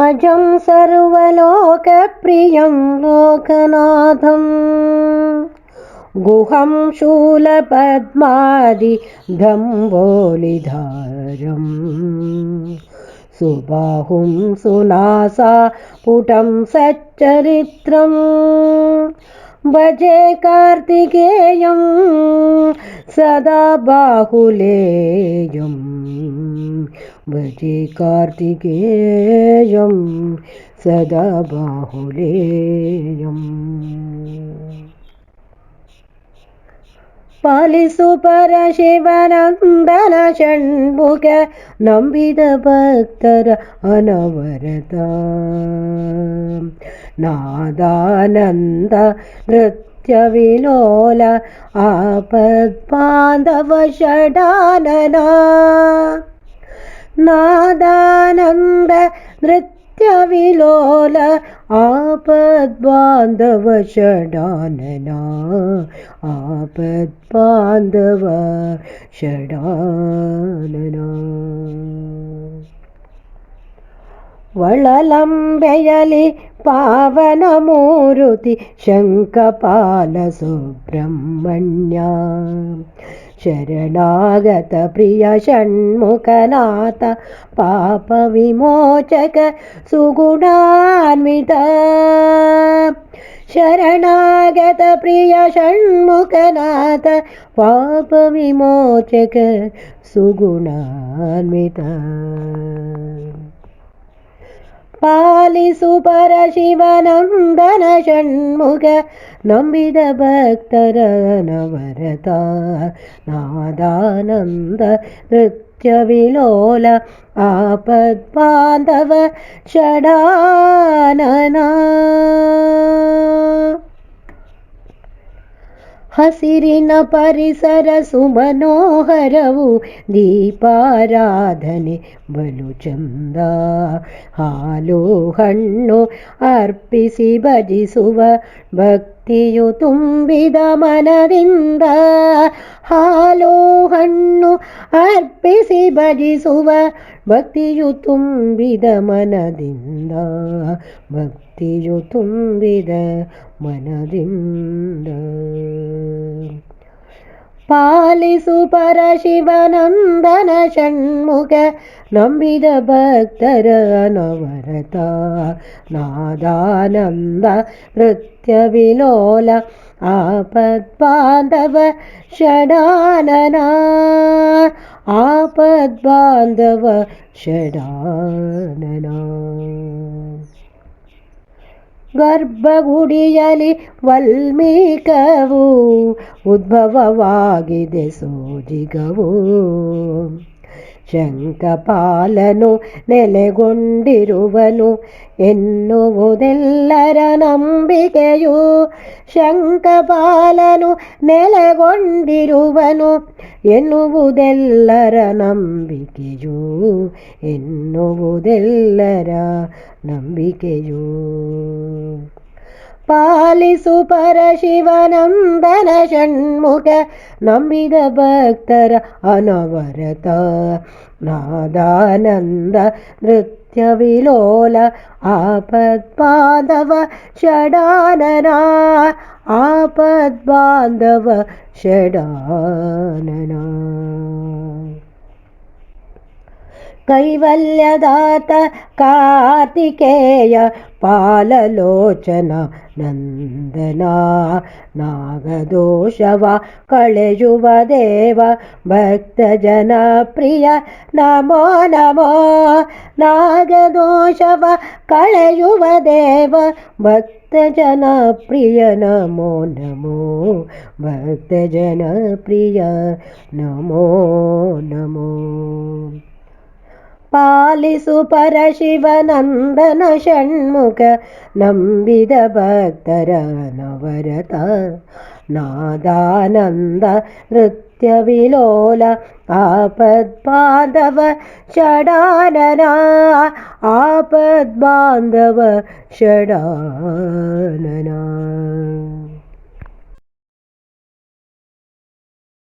अजं सर्वलोकप्रियं लोकनाथं गुहं शूलपद्मादिदम्बोलिधारं सुबाहुं सुनासा पुटं सच्चरित्रं भजे कार्तिकेयं सदा बाहुलेयं भजे कार्तिकेयं सदा बाहुलेयं ಪಾಲಿಸು ಪರಶಿವನಂದನ ಷಣ್ಮುಖ ನಂಬಿದ ಭಕ್ತರ ಅನವರತ ನಾದಾನಂದ ನೃತ್ಯ ವಿಲೋಲ ಆಪದ್ಬಾಂಧವ ಷಡಾನನ ನಾದಾನಂದ ನೃತ್ಯ ವಿಲೋಲ ಆಪದ್ಬಾಂಧವ ಷಡಾನನ ಆಪದ್ಬಾಂಧವ ಷಡಾನನ ಒಳಲಂಬೆಯಲಿ ಪಾವನ ಮೂರುತಿ ಶಂಖಪಾಲ ಸುಬ್ರಹ್ಮಣ್ಯ ಶರಣಾಗತ ಪ್ರಿಯ ಷಣ್ಮುಖನಾಥ ಪಾಪ ವಿಮೋಚಕ ಸುಗುಣಾನ್ವಿತ ಶರಣಾಗತ ಪ್ರಿಯ ಷಣ್ಮುಖನಾಥ ಪಾಪ ವಿಮೋಚಕ ಸುಗುಣಾನ್ವಿತ ಪಾಲಿಸು ಪರಶಿವನಂದನ ಷಣ್ಮುಖ ನಂಬಿದ ಭಕ್ತರ ನವರತ ನಾದಾನಂದ ನೃತ್ಯ ವಿಲೋಲ ಆಪದ್ಬಾಂಧವ ಷಡಾನನ ಹಸಿರಿನ ಪರಿಸರ ಸುಮನೋಹರವು ದೀಪಾರಾಧನೆ ಬಲು ಚಂದ ಹಾಲು ಹಣ್ಣು ಅರ್ಪಿಸಿ ಭಜಿಸುವ ಭಕ್ತಿಯು ತುಂಬಿದ ಮನದಿಂದ ಹಾಲು ಹಣ್ಣು ಅರ್ಪಿಸಿ ಭಜಿಸುವ ಭಕ್ತಿಯು ತುಂಬಿದ ಮನದಿಂದ ಭಕ್ತಿಯು ತುಂಬಿದ ಮನದಿಂದ ಪಾಲಿಸು ಪರಶಿವನಂದನ ಷಣ್ಮುಖ ನಂಬಿದ ಭಕ್ತರ ಅನವರತ ನಾದಾನಂದ ನೃತ್ಯ ವಿಲೋಲ ಆಪದ್ಬಾಂಧವ ಷಡಾನನ ಆಪದ್ಬಾಂಧವ ಷಡಾನನ ಗರ್ಭಗುಡಿಯಲಿ ವಲ್ಮೀಕವು ಉದ್ಭವವಾಗಿದೆ ಸೋಜಿಗವು ಶಂಖಪಾಲನು ನೆಲೆಗೊಂಡಿರುವನು ಎನ್ನುವುದೆಲ್ಲರ ನಂಬಿಕೆಯು ಶಂಖಪಾಲನು ನೆಲೆಗೊಂಡಿರುವನು ಎನ್ನುವುದೆಲ್ಲರ ನಂಬಿಕೆಯು ಎನ್ನುವುದೆಲ್ಲರ ನಂಬಿಕೆಯು ಪಾಲಿಸು ಪರಶಿವನಂದನ ಷಣ್ಮುಖ ನಂಬಿದ ಭಕ್ತರ ಅನವರತ ನಾದಾನಂದ ನೃತ್ಯ ವಿಲೋಲ ಆಪದ್ಬಾಂಧವ ಷಡಾನನ ಆಪದ್ಬಾಂಧವ ಷಡಾನನ ಕೈವಲ್ಯದಾತ ಕಾರ್ತಿಕೇಯ ಪಾಲಲೋಚನ ನಂದನ ನಾಗದೋಷವ ಕಳೆಯುವ ದೇವ ಭಕ್ತ ಜನ ಪ್ರಿಯ ನಮೋ ನಮೋ ನಾಗದೋಷವ ಕಳೆಯುವ ದೇವ ಭಕ್ತ ಜನ ಪ್ರಿಯ ನಮೋ ನಮೋ ಭಕ್ತ ಜನ ಪ್ರಿಯ ನಮೋ ನಮೋ ಪಾಲಿಸು ಪರಶಿವನಂದನ ಷಣ್ಮುಖ ನಂಬಿದ ಭಕ್ತರ ನವರತ ನಾದಾನಂದ ನೃತ್ಯ ವಿಲೋಲ ಆಪದ್ಬಾಂಧವ ಷಡಾನನ ಆಪದ್ಬಾಂಧವ ಷಡಾನನ